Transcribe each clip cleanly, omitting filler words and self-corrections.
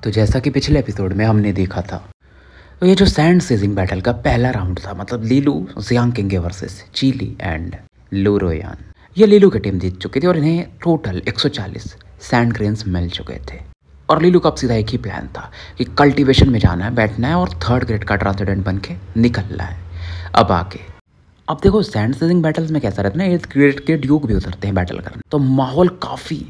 तो जैसा कि पिछले एपिसोड में हमने देखा था, तो ये जो सैंड सीजिंग बैटल का पहला राउंड था, मतलब लीलू जियांग किंगे वर्सेस चीली एंड लू रोयान, ये लीलू की टीम जीत चुकी थी और इन्हें टोटल 140 सैंड ग्रेन्स मिल चुके थे। और लीलू का अब सीधा एक ही प्लान था कि कल्टीवेशन में जाना है, बैठना है और 3rd ग्रेड का ट्रांसिडेंट बन के निकलना है। अब देखो सैंड सीजिंग बैटल्स में कैसा रहता है ना, 8th ग्रेड के ड्यूक भी उतरते हैं बैटल करने, तो माहौल काफ़ी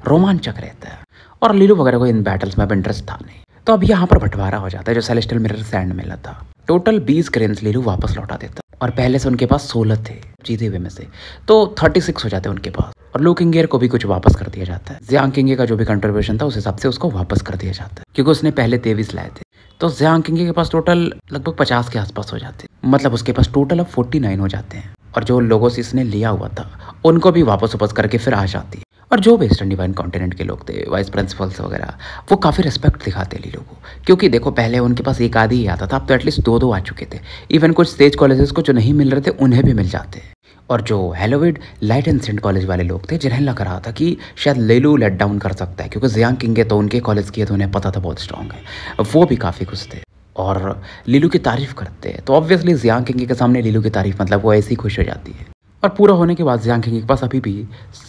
रोमांचक रहता है। और लीलू वगैरह को इन बैटल्स में अब इंटरेस्ट था नहीं, तो अब यहाँ पर बंटवारा हो जाता है जो सेलेस्टियल मिरर सैंड मिला था। टोटल 20 ग्रेन्स लीलू वापस लौटा देता और पहले से उनके पास 16 थे जीते हुए में से, तो 36 हो जाते उनके पास। और लू किंगेर को भी कुछ वापस कर दिया जाता है। जियांग किंगे का जो भी कंट्रीब्यूशन था उस हिसाब से उसको वापस कर दिया जाता है, क्योंकि उसने पहले 23 लाए थे। तो जियांग किंगे के पास टोटल लगभग 50 के आसपास हो जाते, मतलब उसके पास टोटल अब 49 हो जाते हैं। और जो लोगों से इसने लिया हुआ था उनको भी वापस करके फिर आ जाती है। और जो भी ईस्टर्न डिवाइन कॉन्टिनेंट के लोग थे, वाइस प्रिंसिपल्स वगैरह, वो काफ़ी रिस्पेक्ट दिखाते लीलू को, क्योंकि देखो पहले उनके पास एक आधी ही आता था, अब तो एटलीस्ट 2 आ चुके थे। इवन कुछ स्टेज कॉलेजेस को जो नहीं मिल रहे थे उन्हें भी मिल जाते। और जो हेलोविड लाइट एंड सेंट कॉलेज वाले लोग थे जिन्हें लग रहा था कि शायद लीलू लेट डाउन कर सकता है, क्योंकि जियांग किंगे तो उनके कॉलेज की है तो उन्हें पता था बहुत स्ट्रांग है, वो भी काफ़ी खुश थे और लीलू की तारीफ करते हैं। तो ऑब्वियसली जियांग किंगे के सामने लीलू की तारीफ मतलब वो ऐसी खुश हो जाती है। और पूरा होने के बाद जियांग किंगे के पास अभी भी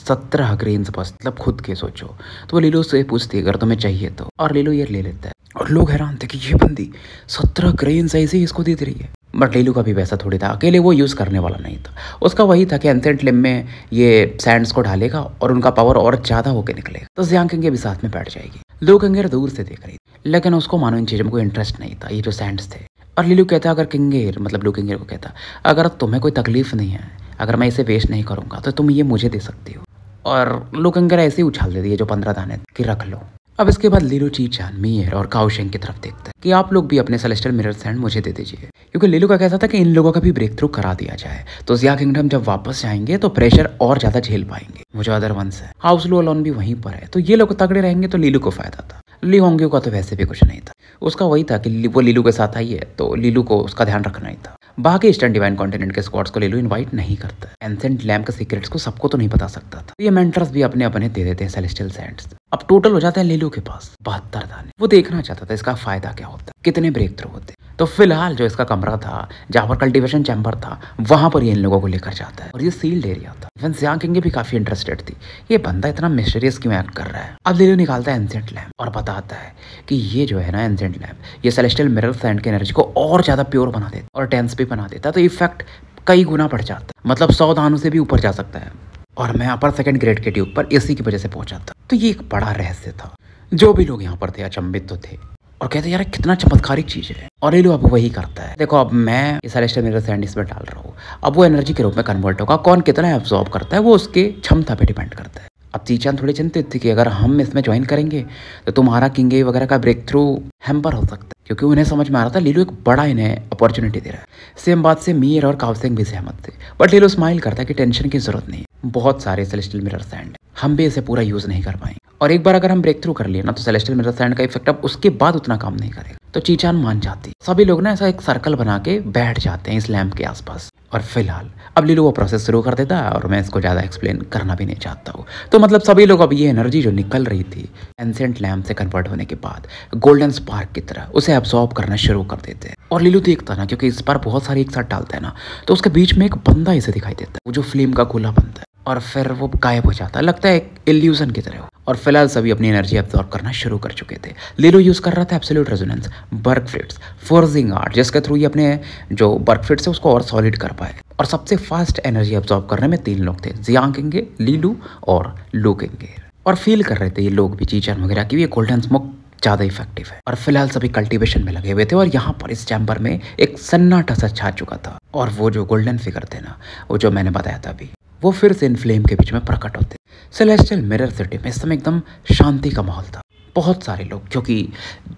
17 ग्रेन्स बस, मतलब खुद के सोचो। तो वो लीलू से पूछती है अगर तुम्हें चाहिए तो, और लीलू ये ले लेता है। और लोग हैरान थे कि ये बंदी 17 ग्रेन्स ऐसे ही इसको दे रही है। बट लीलू का भी वैसा थोड़ी था, अकेले वो यूज़ करने वाला नहीं था। उसका वही था कि एंसेंट लिम में ये सैंड्स को ढालेगा और उनका पावर और ज़्यादा होकर निकलेगा, तो जियांग किंगे भी साथ में बैठ जाएगी। लू किंगे दूर से देख रही थी, लेकिन उसको मानो इन चीज़ों में कोई इंटरेस्ट नहीं था, ये जो सैंड्स थे। और लीलू कहता अगर किंगेर, मतलब लू किंगेर को कहता अगर तुम्हें कोई तकलीफ नहीं है, अगर मैं इसे वेस्ट नहीं करूँगा तो तुम ये मुझे दे सकती हो। और लू किंगेर ऐसे ही उछाल देती है जो 15 दाने कि रख लो। अब इसके बाद लीलू चीचान, मीयर और काओशेंग की तरफ देखता है कि आप लोग भी अपने सेलेस्टियल मिरर सैंड मुझे दे दीजिए, क्योंकि लीलू का कहता था कि इन लोगों का भी ब्रेक थ्रू करा दिया जाए, तो जिया किंगडम जब वापस जाएंगे तो प्रेशर और ज्यादा झेल पाएंगे। वो जो अदर वंस है, हाउस लू अलोन भी वहीं पर है, तो ये लोग तगड़े रहेंगे तो लीलू को फायदा था। ली होंगे का तो वैसे भी कुछ नहीं था, उसका वही था कि वो लीलू के साथ आई है तो लीलू को उसका ध्यान रखना ही था। बाकी ईस्टर्न डिवाइन कॉन्टिनेंट के स्क्वाड्स को लीलू इनवाइट नहीं करता। एंसेंट लैम्प के सीक्रेट्स को सबको तो नहीं बता सकता था, ये मेंटर्स भी अपने अपने दे देते हैं सेलेस्टियल सैंड्स। अब टोटल हो जाते हैं लीलू के पास 72 दाने। वो देखना चाहता था इसका फायदा क्या होता है, कितने ब्रेक थ्रू होते। तो फिलहाल जो इसका कमरा था जहाँ पर कल्टीवेशन चैम्बर था, वहां पर ये इन लोगों को लेकर जाता है और ये सील्ड एरिया था। इवन जियांग किंगे भी काफी इंटरेस्टेड थी, ये बंदा इतना मिस्टीरियस क्यों एक्ट कर रहा है। अब लीलू निकालता है एंसेंट लैम्प और बताता है कि ये जो है ना एंसेंट लैम्प, ये सेलेस्टियल मिरर सैंड की एनर्जी को और ज्यादा प्योर बना देता और टेंस भी बना देता, तो इफेक्ट कई गुना बढ़ जाता, मतलब 100 दानों से भी ऊपर जा सकता है। और मैं अपर 2nd ग्रेड के ट्यूब पर इसी की वजह से पहुंचा था। तो ये एक बड़ा रहस्य था। जो भी लोग यहाँ पर थे अचंभित तो थे और कहते यार कितना चमत्कारिक चीज है। और लीलू अब वही करता है। देखो अब मैं इस सेलेस्टियल मिरर सैंड इसमें डाल रहा हूँ, अब वो एनर्जी के रूप में कन्वर्ट होगा, कौन कितना एब्जॉर्ब करता है वो उसके क्षमता पे डिपेंड करता है। अब चीचान थोड़ी चिंतित थी कि अगर हम इसमें ज्वाइन करेंगे तो तुम्हारा किंगे वगैरह का ब्रेक थ्रू हैम्पर हो सकता है, क्योंकि उन्हें समझ में आ रहा था लीलू एक बड़ा इन्हें अपॉर्चुनिटी दे रहा है। सेम बात से मीर और काओशेंग भी सहमत थे, बट लीलू स्माइल करता है कि टेंशन की जरूरत नहीं, बहुत सारे सेलेस्टियल मिरर सैंड, हम भी इसे पूरा यूज नहीं कर पाएंगे, और एक बार अगर हम ब्रेक थ्रू कर लिए ना तो सेलेस्टियल मिरर सैंड का इफेक्ट अब उसके बाद उतना काम नहीं करेगा। तो चीचान मान जाती, सभी लोग ना ऐसा एक सर्कल बना के बैठ जाते हैं इस लैम्प के आसपास। और फिलहाल अब लीलू वो प्रोसेस शुरू कर देता है और मैं इसको ज़्यादा एक्सप्लेन करना भी नहीं चाहता हूँ। तो मतलब सभी लोग अब ये एनर्जी जो निकल रही थी एंसेंट लैम्प से कन्वर्ट होने के बाद गोल्डन स्पार्क की तरह उसे एब्जॉर्ब करना शुरू कर देते हैं। और लीलू देखता ना, क्योंकि इस पर बहुत सारे एक साथ डालता है ना, तो उसके बीच में एक बंदा इसे दिखाई देता है, वो जो फ्लेम का गोला बनता है, और फिर वो गायब हो जाता है, लगता है एक इल्यूजन की तरह। और फिलहाल सभी अपनी एनर्जी एब्जॉर्ब करना शुरू कर चुके थे। लीलू यूज कर रहा था एब्सोल्यूट रेजोनेंस, बर्ग फ्लिट्स, फोर्जिंग आर्ट, जिसके थ्रू ये अपने जो बर्ग फ्लिट्स है उसको और सॉलिड कर पाए। और सबसे फास्ट एनर्जी एब्जॉर्ब करने में 3 लोग थे, जियांग किंगे, लीलू और लू किंगे। और फील कर रहे थे ये लोग भी, चीचान वगैरह की भी, ये गोल्डन स्मोक ज़्यादा इफेक्टिव है। और फिलहाल सभी कल्टीवेशन में लगे हुए थे और यहाँ पर इस चैम्बर में एक सन्नाटा सा छा चुका था। और वो जो गोल्डन फिगर थे ना, वो जो मैंने बताया था अभी, वो फिर से इन फ्लेम के बीच में प्रकट होते। सेलेस्टियल मिरर सिटी में इस समय एकदम शांति का माहौल था। बहुत सारे लोग, क्योंकि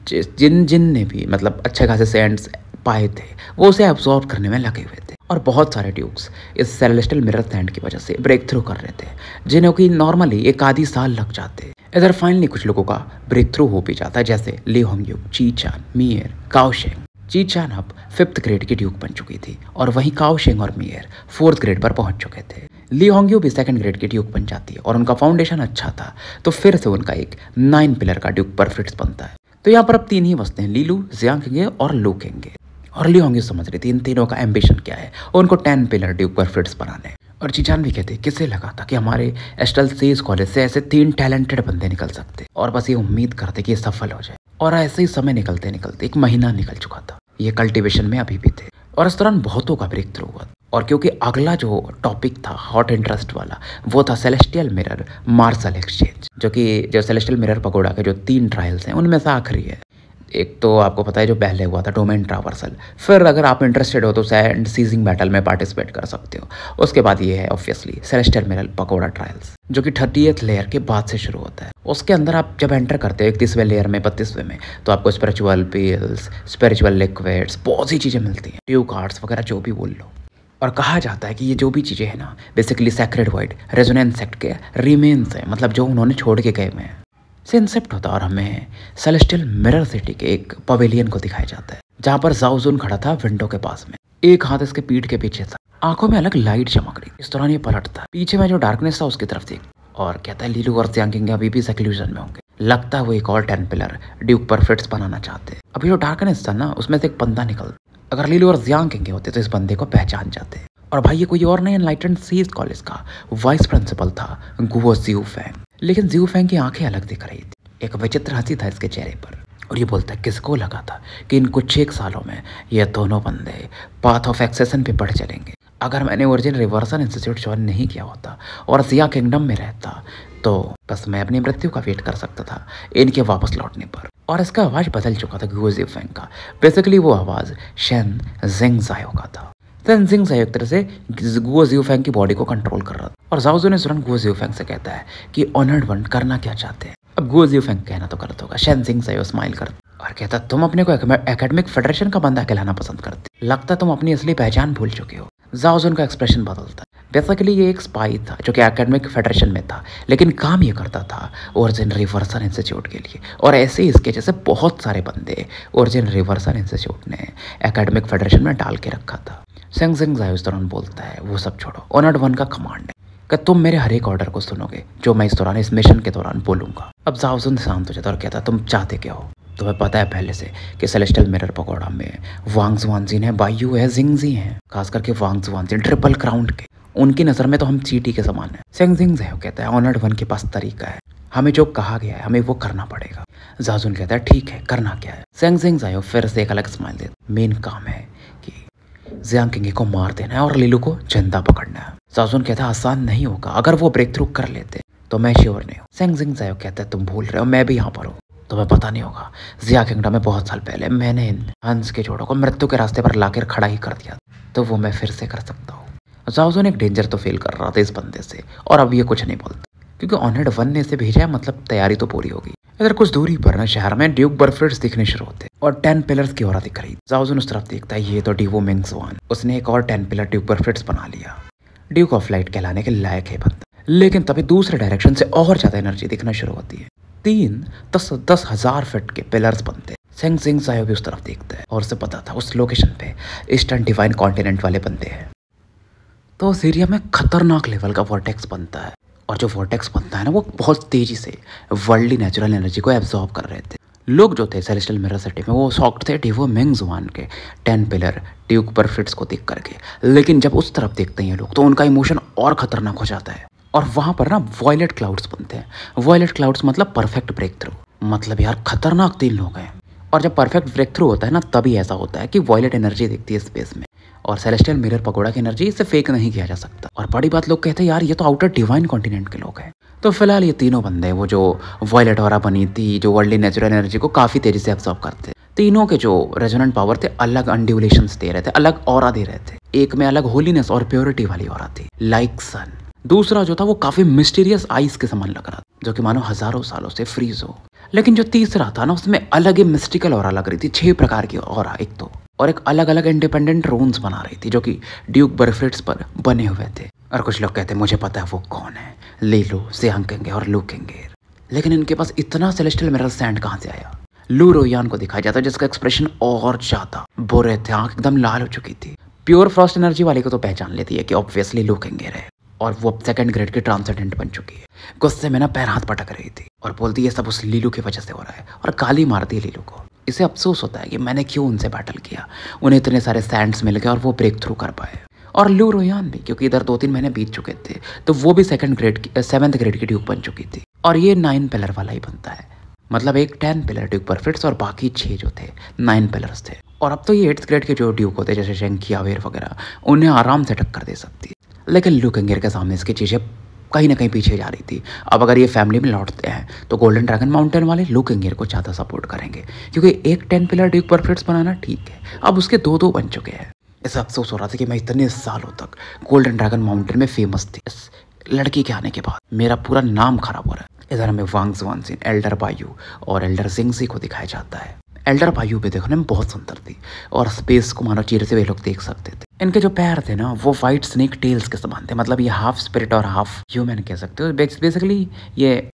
जिन ने भी मतलब अच्छे खासे सैंड्स पाए थे वो उसे एब्जॉर्ब करने में लगे हुए थे। और बहुत सारे ड्यूक्स इस सेलेस्टियल मिरर सैंड की वजह से ब्रेक थ्रू कर रहे थे, जिन्हें कि नॉर्मली एक आधी साल लग जाते। इधर फाइनली कुछ लोगों का ब्रेक थ्रू हो भी जाता है, जैसे ली होंगयू, चीचान, मीयर, काओशेंग। चीचान अब 5th ग्रेड की ड्यूक बन चुकी थी और वहीं काओशेंग और मीयर 4th ग्रेड पर पहुंच चुके थे। ली होंगयू भी 2nd ग्रेड की ड्यूक बन जाती है और उनका फाउंडेशन अच्छा था, तो फिर से उनका एक 9 पिलर का ड्यूक परफिट्स बनता है। तो यहाँ पर अब तीन ही बसते हैं, लीलू, जियांग किंगे और लू किंगे। और ली होंगी समझ रही थी इन तीनों का एम्बिशन क्या है और उनको 10 पिलर ड्यूक परफिट्स बनाने। और जीजान भी कहते किसे लगा था कि हमारे एस्टल सीज कॉलेज से ऐसे 3 टैलेंटेड बंदे निकल सकते, और बस ये उम्मीद करते कि ये सफल हो जाए। और ऐसे ही समय निकलते निकलते 1 महीना निकल चुका था, ये कल्टीवेशन में अभी भी थे। और इस दौरान बहुतों का ब्रेक थ्रू हुआ। और क्योंकि अगला जो टॉपिक था हॉट इंटरेस्ट वाला, वो था सेलेस्टियल मिरर मार्शल एक्सचेंज, जो सेलेस्टियल मिरर पगोड़ा के जो 3 ट्रायल्स हैं उनमें से आखिरी है। एक तो आपको पता है जो पहले हुआ था डोमेन ट्रावर्सल, फिर अगर आप इंटरेस्टेड हो तो सैंड सीजिंग बैटल में पार्टिसिपेट कर सकते हो। उसके बाद ये है obviously celestial mirror pagoda trials, जो कि 30th लेयर के बाद से शुरू होता है। उसके अंदर आप जब एंटर करते हो 31वें लेयर में 32वें में, तो आपको स्पिरिचुअल पिल्स, स्पिरिचुअल लिक्विड्स, बहुत सी चीज़ें मिलती हैं, ट्यू कार्ड्स वगैरह जो भी बोल लो। और कहा जाता है कि ये जो भी चीज़ें हैं ना, basically sacred wide resonance sect के रिमेन्स हैं, मतलब जो उन्होंने छोड़ के गए हुए हैं से इंसेप्ट होता। और हमें सेलेस्टियल मिरर सिटी के एक पवेलियन को दिखाया जाता है, जहाँ पर जाओजुन खड़ा था विंडो के पास में, एक हाथ इसके पीठ के पीछे था, आंखों में अलग लाइट चमक रही। इस दौरान ये पलटता, पीछे में जो डार्कनेस था उसकी तरफ देख, और कहता है लीलू और जियांग किंग अभी भी सेक्लूजन में होंगे, लगता है वो एक और 10 पिलर ड्यूक परफिट्स बनाना चाहते हैं। अभी जो डार्कनेस था ना, उसमें से एक बंदा निकल, अगर लीलू और जियांग किंग होते तो इस बंदे को पहचान जाते। और भाई ये कोई और नहीं, एनलाइटेंड सीज कॉलेज का वाइस प्रिंसिपल था गुओ जियूफेंग। लेकिन जियूफेंग की आंखें अलग दिख रही थी, एक विचित्र हंसी था इसके चेहरे पर। और ये बोलता है किसको लगा था कि इन कुछ 6 सालों में ये दोनों बंदे पाथ ऑफ एक्सेशन पे बढ़ चलेंगे। अगर मैंने ओरिजिन रिवर्सल इंस्टीट्यूट ज्वाइन नहीं किया होता और जिया किंगडम में रहता, तो बस मैं अपनी मृत्यु का वेट कर सकता था इनके वापस लौटने पर। और इसका आवाज बदल चुका था गुओ जियूफेंग का, बेसिकली वो आवाज शेन जिंग जायो का था। शेन जिंग जायो एक तरह से गुओ जियूफेंग की बॉडी को कंट्रोल कर रहा था। और जाओजू ने तुरंत गुओ जियूफेंग से कहता है कि ऑनर्ड वन करना क्या चाहते हैं। अब गुओ जियूफेंग कहना तो गलत होगा, शेन जिंग जायो स्माइल करता और कहता तुम अपने को एकेडमिक फेडरेशन का बंदा कहलाना पसंद करते, लगता तुम अपनी असली पहचान भूल चुके हो। जाओजुन का एक्सप्रेशन बदलता। बेसिकली ये एक स्पाई था जो कि एकेडमिक फेडरेशन में था, लेकिन काम ये करता था ओरिजिन रिवर्सल इंस्टीट्यूट के लिए। और ऐसे ही इसके जैसे बहुत सारे बंदे ओरिजिन रिवर्सल इंस्टीट्यूट ने एकेडमिक फेडरेशन में डाल के रखा था। सेंग जिंग जायो इस दौरान बोलता है वो सब छोड़ो, ऑनर्ड वन का कमांड है कि तुम मेरे हर एक ऑर्डर को सुनोगे जो मैं इस दौरान इस मिशन के दौरान बोलूंगा। अब जाओजुन शांत हो जाता और कहता तुम चाहते क्या हो। तुम्हें पता है पहले से कि सेलेस्टियल मिरर पकौड़ा में वांग जुआनजिन है, बायू है, जिंगजी है, खास करके वांग जुआनजिन ट्रिपल क्राउन के, उनकी नजर में तो हम चीटी के समान है। सेंग जिंग जायो कहता है ऑनर्ड वन के पास तरीका है, हमें जो कहा गया है हमें वो करना पड़ेगा। जाजुन कहता है ठीक है, करना क्या है। सेंग जिंग जायो फिर से एक अलग स्माइल देता, मेन काम है कि जियांग किंग को मार देना है और लीलू को जिंदा पकड़ना है। जाजुन कहता है आसान नहीं होगा, अगर वो ब्रेक थ्रू कर लेते तो मैं श्योर नहीं हूँ। सेंग जिंग जायो कहता है तुम भूल रहे हो, मैं भी यहाँ पर हूँ, तुम्हें पता नहीं होगा जिया किंगडम में बहुत साल पहले मैंने इन हंस के जोड़ों को मृत्यु के रास्ते पर लाकर खड़ा ही कर दिया, तो वो मैं फिर से कर सकता हूँ। जाओजुन एक डेंजर तो फील कर रहा था इस बंदे से, और अब ये कुछ नहीं बोलता क्योंकि ऑनर्ड वन ने इसे भेजा है, मतलब तैयारी तो पूरी होगी। इधर कुछ दूरी पर ना शहर में ड्यूक बर्फिट्स दिखने शुरू होते और 10 पिलर्स की औरत दिख रही। जाओजुन उस तरफ देखता है, ये तो डीवो मिंगजुआन, उसने एक और 10 पिलर ड्यूक बर्फिट्स बना लिया, ड्यूक ऑफ लाइट कहलाने के लायक है बंदा। लेकिन तभी दूसरे डायरेक्शन से और ज्यादा एनर्जी दिखना शुरू होती है। 10,000 फीट के पिलर्स बनते। सेंग जिंग जायो भी उस तरफ देखता है और उसे पता था उस लोकेशन पे ईस्टर्न डिवाइन कॉन्टिनेंट वाले बंदे हैं। तो उस एरिया में खतरनाक लेवल का वॉर्टेक्स बनता है, और जो वॉर्टेक्स बनता है ना वो बहुत तेजी से वर्ल्डली नेचुरल एनर्जी को एब्जॉर्ब कर रहे थे। लोग जो थे सेलेस्टियल मिरर सिटी में वो शॉक्ड थे डीवो मिंगजुआन के 10 पिलर ड्यूक बर्फिट्स को देख करके। लेकिन जब उस तरफ देखते हैं लोग तो उनका इमोशन और खतरनाक हो जाता है, और वहां पर ना वॉयलेट क्लाउड्स बनते हैं। वॉयलेट क्लाउड्स मतलब परफेक्ट ब्रेक थ्रू, मतलब यार खतरनाक 3 लोग हैं। और जब परफेक्ट ब्रेक थ्रू होता है ना तभी ऐसा होता है कि वॉयलेट एनर्जी दिखती है स्पेस में, और सेलेस्टियल मिरर पकोड़ा की एनर्जी इसे फेक नहीं किया जा सकता। और बड़ी बात लोग कहते हैं यार ये तो आउटर डिवाइन कॉन्टिनेंट के लोग हैं। तो फिलहाल ये तीनों बंदे वो जो वॉयलेट ऑरा बनी थी, जो वर्ल्डली नेचुरल एनर्जी को काफी तेजी से एब्जॉर्ब करते, तीनों के जो रेजोनेंट पावर थे अलग अनड्यूलेशंस दे रहे थे, अलग ऑरा दे रहे थे। एक में अलग होलीनेस और प्योरिटी वाली ऑरा थी लाइक सन। दूसरा जो था वो काफी मिस्टीरियस आइस के समान लग रहा था, जो कि मानो हजारों सालों से फ्रीज हो। लेकिन जो तीसरा था ना उसमें अलग ही मिस्टिकल ऑरा लग रही थी, 6 प्रकार की ऑरा एक तो, और एक अलग अलग इंडिपेंडेंट रून्स बना रही थी जो कि ड्यूक बर्फिट्स पर बने हुए थे। और कुछ लोग कहते हैं मुझे पता है वो कौन है, लीलू, जियांग किंग और लू किंग। लेकिन इनके पास इतना सेलेस्टियल मिरर सैंड कहाँ से आया। लू रोयान को दिखाया जाता है जिसका एक्सप्रेशन और ज्यादा बुरे थे, आंख एकदम लाल हो चुकी थी। प्योर फ्रॉस्ट एनर्जी वाले को तो पहचान लेती है कि ऑब्वियसली लू किंग है। और वो अब सेकंड ग्रेड की ट्रांसेंडेंट बन चुकी है। गुस्से में ना पैर हाथ पटक रही थी और बोलती है सब उस लीलू की वजह से हो रहा है और गाली मारती है लीलू को। इसे अफसोस होता है कि मैंने क्यों उनसे बैटल किया, उन्हें इतने सारे सैंड्स मिल गए और वो ब्रेक थ्रू कर पाए। और लू रोयान भी, क्योंकि इधर 2-3 महीने बीत चुके थे तो वो भी सेवन्थ ग्रेड की ड्यूक बन चुकी थी। और ये 9 पिलर वाला ही बनता है, मतलब एक 10 पिलर ड्यूक परफेक्ट्स और बाकी 6 जो थे 9 पिलर्स थे। और अब तो ये 8th ग्रेड के जो ड्यूक होते जैसे शेंकी अवेर वगैरह उन्हें आराम से टक्कर दे सकती है। लेकिन लू कैंगियर के सामने इसकी चीज़ें कहीं ना कहीं पीछे जा रही थी। अब अगर ये फैमिली में लौटते हैं तो गोल्डन ड्रैगन माउंटेन वाले लू कैंगियर को ज़्यादा सपोर्ट करेंगे, क्योंकि एक 10 पिलर ड्यूक परफेक्ट्स बनाना ठीक है, अब उसके 2-2 बन चुके हैं। ऐसा अफसोस हो रहा था कि मैं इतने सालों तक गोल्डन ड्रैगन माउंटेन में फेमस थी, इस लड़की के आने के बाद मेरा पूरा नाम खराब हो रहा है। इधर हमें वांग जुआनजिन, एल्डर बायू और एल्डर जिंगजी को दिखाया जाता है। एल्डर बायू भी देखने में बहुत सुंदर थी और स्पेस को मानो चीर से वे लोग देख सकते थे। इनके जो पैर थे ना वो वाइट स्नेक टेल्स के समान थे, मतलब ये हाफ स्पिरिट और हाफ ह्यूमन कह सकते हो। बेसिकली ये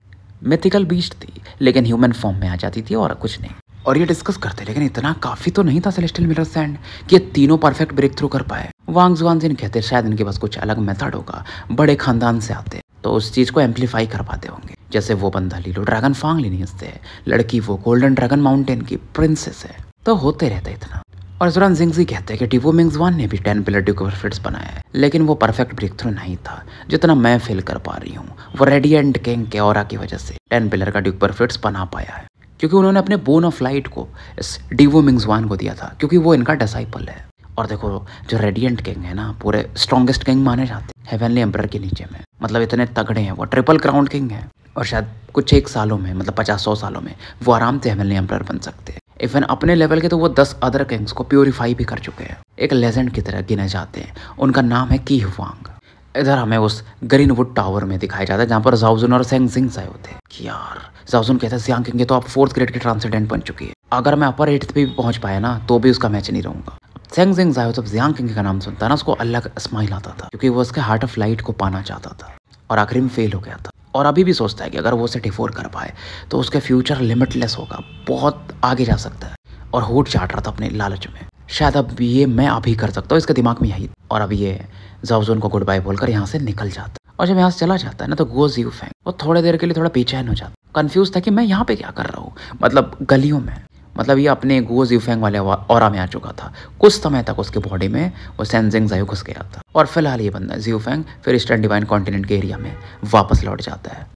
मिथिकल बीस्ट थी लेकिन ह्यूमन फॉर्म में आ जाती थी और कुछ नहीं। और ये डिस्कस करते, लेकिन इतना काफी तो नहीं था सेलेस्टियल मिरर सैंड कि ये तीनों परफेक्ट ब्रेक थ्रू कर पाए। वांग जुआनजिन कहते शायद इनके पास कुछ अलग मेथड होगा, बड़े खानदान से आते तो उस चीज को एम्पलीफाई कर पाते होंगे। जैसे वो बंदा लीलो ड्रैगन फांग लिनियस से है, लड़की वो गोल्डन ड्रैगन माउंटेन की प्रिंसेस है, तो होते रहता इतना। और इस दौरान जिंगजी कहते हैं कि टिवो मिंगजवान ने भी 10 पिलर ड्यूक परफेक्ट्स बनाया है, लेकिन वो परफेक्ट ब्रेक थ्रू नहीं था जितना मैं फील कर पा रही हूँ। वो रेडिएंट किंग के ऑरा की वजह से 10 पिलर का ड्यूक परफेक्ट्स बना पाया है, क्योंकि उन्होंने अपने बोन ऑफ लाइट को इस डिवो मिंगजवान को दिया था, क्योंकि वो इनका डिसाइपल है। और देखो जो रेडिएंट किंग है ना, पूरे स्ट्रॉन्गेस्ट किंग माने जाते हैं हेवनली एम्परर के नीचे में, मतलब इतने तगड़े हैं वो, ट्रिपल क्राउन किंग है। और शायद कुछ 1 सालों में, मतलब 50-100 सालों में वो आराम से हेवनली एम्परर बन सकते हैं। इवन अपने लेवल के तो वो 10 अदर किंग्स को प्योरीफाई भी कर चुके हैं, एक लेजेंड की तरह गिने जाते हैं। उनका नाम है की हुआंग। इधर हमें उस ग्रीनवुड टावर में दिखाया जाता है जहाँ पर जाओजुन और सेंग जिंग आए होते हैं कि यार जाओजुन कहता है जियांग किंग तो आप 4th ग्रेड की ट्रांसेंडेंट बन चुकी है, अगर मैं अपर 8th पे भी पहुंच पाया ना तो भी उसका मैच नहीं रहूंगा। सेंग जिंग जाओ जब जियांग किंग का नाम सुनता ना उसको अलग स्माइल आता था, क्योंकि वो उसके हार्ट ऑफ लाइट को पाना चाहता था और आखिरी में फेल हो गया था। और अभी भी सोचता है कि अगर वो उसे डिफोर कर पाए तो उसके फ्यूचर लिमिटलेस होगा, बहुत आगे जा सकता है। और होठ चाट रहा था अपने लालच में, शायद अब ये मैं अभी कर सकता हूँ, इसके दिमाग में यही। और अब ये जाओजुन को गुड बाय बोलकर यहाँ से निकल जाता है। और जब यहाँ से चला जाता है ना तो गो जियू फेंग वो थोड़ी देर के लिए थोड़ा बेचैन हो जाता, कंफ्यूज था कि मैं यहाँ पे क्या कर रहा हूँ, मतलब गलियों में, मतलब ये अपने गो जियू फेंग वाले ऑरा में आ चुका था। कुछ समय तक उसके बॉडी में वो सेंजिंग जायू घुस गया था। और फिलहाल ये बंदा जियू फेंग फिर ईस्टर्न डिवाइन कॉन्टिनेंट के एरिया में वापस लौट जाता है।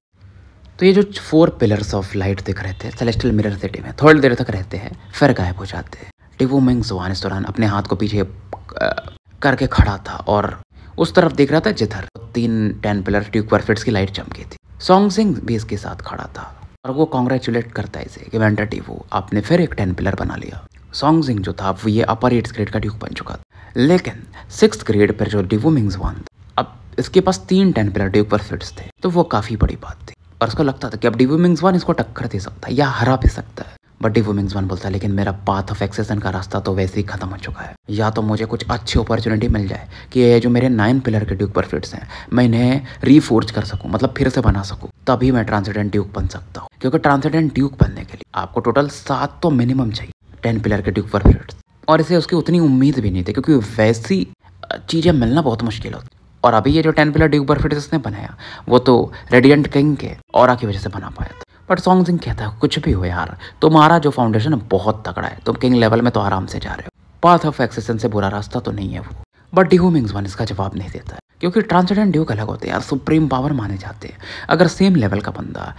तो ये जो 4 पिलर्स ऑफ लाइट दिख रहे थे सेलेस्टियल मिरर सिटी में थोड़ी देर तक रहते हैं, फिर गायब हो जाते हैं। टिवो मिंगजवान इस दौरान अपने हाथ को पीछे करके खड़ा था और उस तरफ देख रहा था जिधर 3 10 पिलर ड्यूक परफेक्ट्स की लाइट चमकी थी। सॉन्ग सिंह भी इसके साथ खड़ा था और वो कॉन्ग्रेचुलेट करता है इसे कि वेंटर टिवो आपने फिर एक 10 पिलर बना लिया। सॉन्ग सिंह जो था वो ये अपर 8th ग्रेड का ड्यूक बन चुका था, लेकिन 6th ग्रेड पर जो टिवो मिंगजवान अब इसके पास 3 10 पिलर ड्यूक परफेक्ट्स थे, तो वो काफी बड़ी बात थी। और उसको लगता था कि अब डिवो मिंगजवान इसको टक्कर दे सकता है या हरा भी सकता है। बट डिवो मिंगजवान बोलता है लेकिन मेरा पाथ ऑफ एक्सेशन का रास्ता तो वैसे ही खत्म हो चुका है, या तो मुझे कुछ अच्छी अपॉर्चुनिटी मिल जाए कि ये जो मेरे 9 पिलर के ड्यूक परफेक्ट्स हैं मैं इन्हें रीफोर्ज कर सकूं, मतलब फिर से बना सकूं, तभी मैं ट्रांसेंडेंट ड्यूक बन सकता हूँ। क्योंकि ट्रांसेंडेंट ड्यूक बनने के लिए आपको टोटल 7 तो मिनिमम चाहिए 10 पिलर के ड्यूक परफेक्ट्स, और इसे उसकी उतनी उम्मीद भी नहीं थी क्योंकि वैसी चीज़ें मिलना बहुत मुश्किल होती। और अभी ये जो 10 पिलर ड्यूक परफेक्ट्स इसने बनाया वो तो रेडिएंट किंग के ऑरा की वजह से बना पाया था। बट सॉन्ग सिंह कहता है कुछ भी हो यार, तुम्हारा जो फाउंडेशन है बहुत तगड़ा है, तुम किंग लेवल में तो आराम से जा रहे हो, पाथ ऑफ एक्सेशन से बुरा रास्ता तो नहीं है वो। बट डिवो मिंगजवान इसका जवाब नहीं देता है, क्योंकि ट्रांसेंडेंट ड्यूक अलग होते हैं यार, सुप्रीम पावर माने जाते हैं। अगर सेम लेवल का बंदा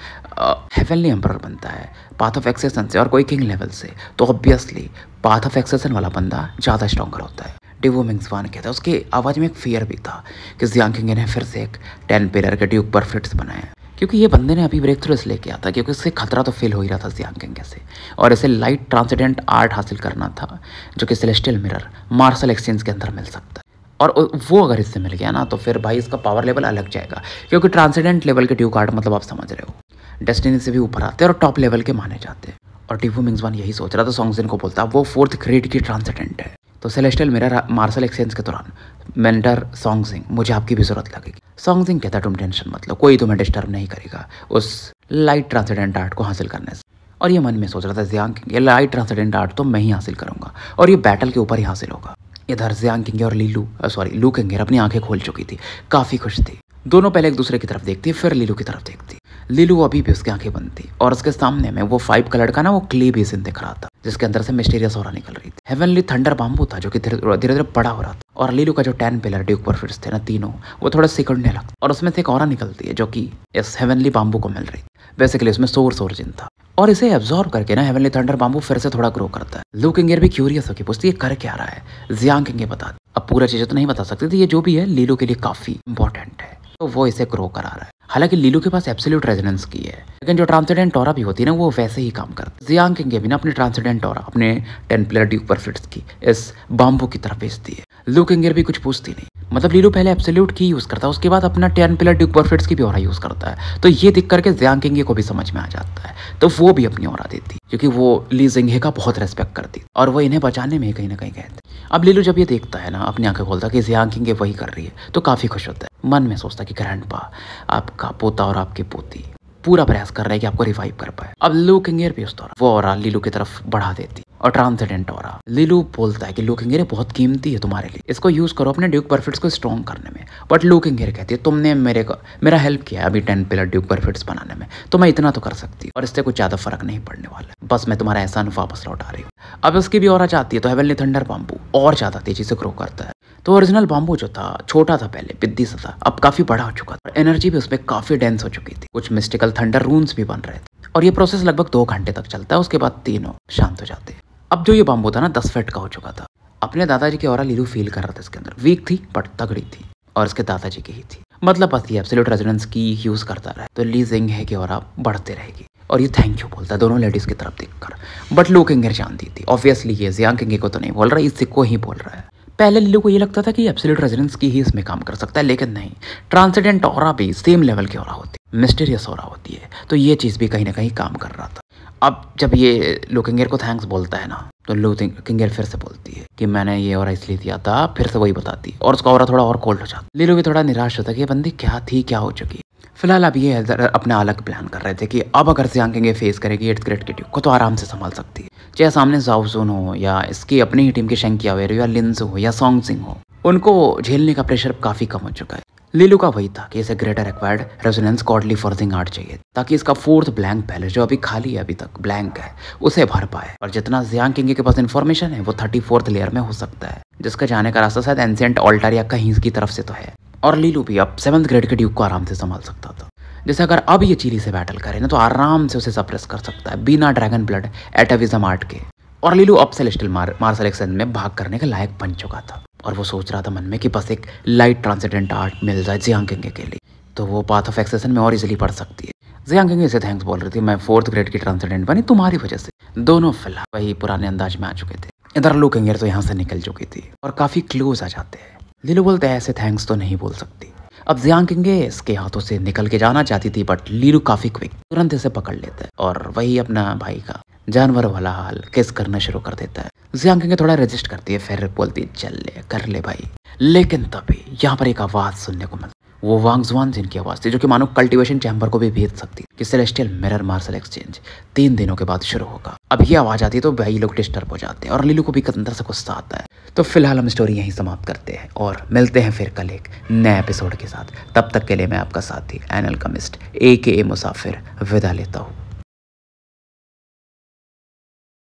हेवनली एम्परर बनता है पाथ ऑफ एक्सेशन से और कोई किंग लेवल से, तो ऑब्वियसली पाथ ऑफ एक्सेशन वाला बंदा ज़्यादा स्ट्रॉन्गर होता है। डिवो मिंगजवान कहता है उसकी आवाज़ में एक फियर भी था कि जियांग किंग ने फिर से एक 10 पिलर के ड्यूक परफेक्ट्स बनाए, क्योंकि ये बंदे ने अभी ब्रेक थ्रू इसलिए किया था क्योंकि उससे खतरा तो फील हो ही रहा था जियांग किंग से, और इसे लाइट ट्रांसेंडेंट आर्ट हासिल करना था जो कि सेलेस्टियल मिरर मार्शल एक्सचेंज के अंदर मिल सकता है। और वो अगर इससे मिल गया ना तो फिर भाई इसका पावर लेवल अलग जाएगा, क्योंकि ट्रांसेंडेंट लेवल के ड्यूक आर्ट मतलब आप समझ रहे हो डेस्टिनी से भी ऊपर आते हैं और टॉप लेवल के माने जाते हैं। और डिवो मिंगजवान यही सोच रहा था, सॉन्ग सिंह को बोलता वो 4th ग्रेड की ट्रांसेंडेंट है। तो सेलेस्टियल मिरर मार्शल एक्सचेंज के दौरान मेंटर सॉन्ग सिंह मुझे आपकी भी जरूरत लगेगी। सॉन्ग सिंह कहता तुम टेंशन मत लो, कोई तुम्हें डिस्टर्ब नहीं करेगा उस लाइट ट्रांसेंडेंट आर्ट को हासिल करने से। और ये मन में सोच रहा था जियांग किंग ये लाइट ट्रांसेंडेंट आर्ट तो मैं ही हासिल करूंगा और ये बैटल के ऊपर ही हासिल होगा। इधर जियांग किंग और लू कैंग अपनी आंखें खोल चुकी थी, काफी खुश थी। दोनों पहले एक दूसरे की तरफ देखती है, फिर लीलू की तरफ देखती है। लीलू अभी भी उसकी आंखें बंद थी और उसके सामने में वो 5 कलर का ना वो क्ले बेसिन दिख रहा था, जिसके अंदर से मिस्टीरियस ऑरा निकल रही थी। हेवनली थंडर बाम्बू था जो कि धीरे धीरे बड़ा हो रहा था, और लीलू का जो 10 पिलर ड्यूक परफिट्स थे ना तीनों, वो थोड़ा सिकुड़ने लगता और उसमें से एक ऑरा निकलती है जो कि इस हेवनली बाम्बू को मिल रही। बेसिकली उसमें सोर्स ओरिजिन था, और इसे एब्जॉर्ब करके ना हेवनली थंडर बाम्बू फिर से थोड़ा ग्रो करता है। लू किंगर भी क्यूरियस होकर पूछती है कर क्या रहा है। जियांग किंगे बता, अब पूरा चीजें तो नहीं बता सकती थी, ये जो भी है लीलू के लिए काफी इंपॉर्टेंट है, तो वो इसे ग्रो करा रहा है। हालांकि लीलू के पास एब्सोल्यूट रेजोनेंस की है, लेकिन जो ट्रांसेंडेंट ऑरा भी होती है ना वो वैसे ही काम करती है। जियांग किंगे भी ना अपनी ट्रांसेंडेंट ऑरा अपने 10 पिलर ड्यूक परफिट्स की इस बाम्बू की तरफ भेजती है। लू किंगर भी कुछ पूछती नहीं, मतलब लीलू पहले एब्सोल्यूट की यूज करता है, उसके बाद अपना 10 पिलर ड्यूक परफिट्स की भी ऑरा यूज करता है। तो ये दिख करके जियांग किंगे को भी समझ में आ जाता है, तो वो भी अपनी ऑरा देती, क्योंकि वो ली जिंगे का बहुत रेस्पेक्ट करती और वो इन्हें बचाने में कहीं ना कहीं कहते। अब लीलू जब ये देखता है ना, अपनी आंखें खोलता कि जियांग किंगे वही कर रही है, तो काफी खुश होता है। मन में सोचता कि ग्रैंडपा, आपका पोता और आपकी पोती पूरा प्रयास कर रहे हैं कि आपको रिवाइव कर पाए। अब लू किंगर भी उस दौरान वो ऑरा लीलू की तरफ बढ़ा देती और ट्रांसेंडेंट ऑरा। लीलू बोलता है कि लू किंगर बहुत कीमती है तुम्हारे लिए, इसको यूज करो अपने ड्यूक परफिट्स को स्ट्रॉन्ग करने में। बट लू किंगर कहती है तुमने मेरा हेल्प किया अभी 10 पिलर ड्यूक परफिट्स बनाने में, तो मैं इतना तो कर सकती और इससे कुछ ज्यादा फर्क नहीं पड़ने वाला, बस मैं तुम्हारा एहसान वापस लौटा रही हूँ। अब उसकी भी ऑरा चाहती है, तो हेवनली थंडर बाम्बू और ज्यादा तेजी से ग्रो करता है। तो ओरिजिनल बाम्बू जो था छोटा था पहले, पिद्दी सा था, अब काफी बड़ा हो चुका था, एनर्जी भी उसमें काफी डेंस हो चुकी थी, कुछ मिस्टिकल थंडर रून्स भी बन रहे थे, और ये प्रोसेस लगभग 2 घंटे तक चलता है। उसके बाद तीनों शांत हो जाते हैं। अब जो ये बाम्बू था ना 10 फीट का हो चुका था। अपने दादाजी की ऑरा लीलू फील कर रहा था, इसके अंदर वीक थी बट तगड़ी थी, और इसके दादाजी की ही थी। मतलब बस ये एब्सोल्यूट रेजोनेंस की यूज करता रहा, तो ली जिंग है कि ऑरा बढ़ते रहेगी। और ये थैंक यू बोलता है दोनों लेडीज की तरफ देखकर। बट लू किंगर जानती थी ऑब्वियसली ये जियांग किंगे को तो नहीं बोल रहा, इसी को ही बोल रहा है। पहले लीलू को ये लगता था कि एब्सोल्यूट रेजोनेंस की ही इसमें काम कर सकता है, लेकिन नहीं, ट्रांसेंडेंट ऑरा भी सेम लेवल की ऑरा होती है, मिस्टीरियस ऑरा होती है, तो ये चीज़ भी कहीं ना कहीं काम कर रहा था। अब जब ये लू किंगर को थैंक्स बोलता है ना, तो लू किंगर फिर से बोलती है कि मैंने ये ऑरा इसलिए दिया था, फिर से वही बताती है, और उसका ऑरा थोड़ा और कोल्ड हो जाता। लीलू भी थोड़ा निराश होता है कि ये बंदी क्या थी, क्या हो चुकी। फिलहाल अब ये अपना अलग प्लान कर रहे थे कि अब अगर जियांग किंगे फेस करेगी 8th ग्रेड की ड्यूक को, तो आराम से संभाल सकती है, चाहे सामने जाओ जुन हो या इसकी अपनी ही टीम के शेंकिया वेरो या लिंजू हो या सॉन्ग सिंह हो, उनको झेलने का प्रेशर काफी कम हो चुका है। लीलू का वही था कि इसे greater acquired resonance godly forcing art चाहिए, ताकि इसका 4th ब्लैंक पैलेस जो अभी खाली है, अभी तक ब्लैंक है, उसे भर पाए। और जितना जियांग किंगे के पास इन्फॉर्मेशन है वो 34th लेयर में हो सकता है, जिसका जाने का रास्ता शायद एंशिएंट ऑल्टर या कहीं की तरफ से तो है। और लीलू भी अब 7th ग्रेड के ड्यूक को आराम से संभाल सकता था। जैसे अगर अब ये चीली से बैटल करे ना, तो आराम से उसे सप्रेस कर सकता है बिना ड्रैगन ब्लड एटाविज्म आर्ट के। और लीलू अब सेलेस्टियल मार्शल एक्शन में भाग करने के लायक बन चुका था, और वो सोच रहा था मन में कि बस एक लाइट ट्रांसेंडेंट आर्ट मिल जाए जियांग किंगे के लिए, तो वो पाथ ऑफ एक्सेशन में और इजिली पढ़ सकती है। जियांग किंगे इसे थैंक्स बोल रही थी, मैं 4th ग्रेड की ट्रांसेंडेंट बनी तुम्हारी वजह से। दोनों फिलहाल वही पुराने अंदाज में आ चुके थे। इधर लू किंगर तो यहाँ से निकल चुकी थी और काफी क्लोज आ जाते हैं। लीलू बोलते हैं ऐसे थैंक्स तो नहीं बोल सकती। अब जियांग किंगे इसके हाथों से निकल के जाना चाहती थी, बट लीलू काफी क्विक, तुरंत इसे पकड़ लेता है और वही अपना भाई का जानवर वाला हाल किस करना शुरू कर देता है। जियांग किंगे थोड़ा रेजिस्ट करती है, फिर बोलती है चल ले कर ले भाई। लेकिन तभी यहाँ पर एक आवाज सुनने को मिलती, वो वांग जुआन जिनकी आवाज थी, जो कि मानो कल्टीवेशन चैम्बर को भी भेज सकती कि सेलेस्टियल मिरर मार्शल एक्सचेंज 3 दिनों के बाद शुरू होगा। अब ये आवाज आती है तो भाई लोग डिस्टर्ब हो जाते हैं और लीलू को भी अंदर से गुस्सा आता है। तो फिलहाल हम स्टोरी यहीं समाप्त करते हैं और मिलते हैं फिर कल एक नए एपिसोड के साथ। तब तक के लिए मैं आपका साथी एन अल्केमिस्ट AKA मुसाफिर विदा लेता हूँ।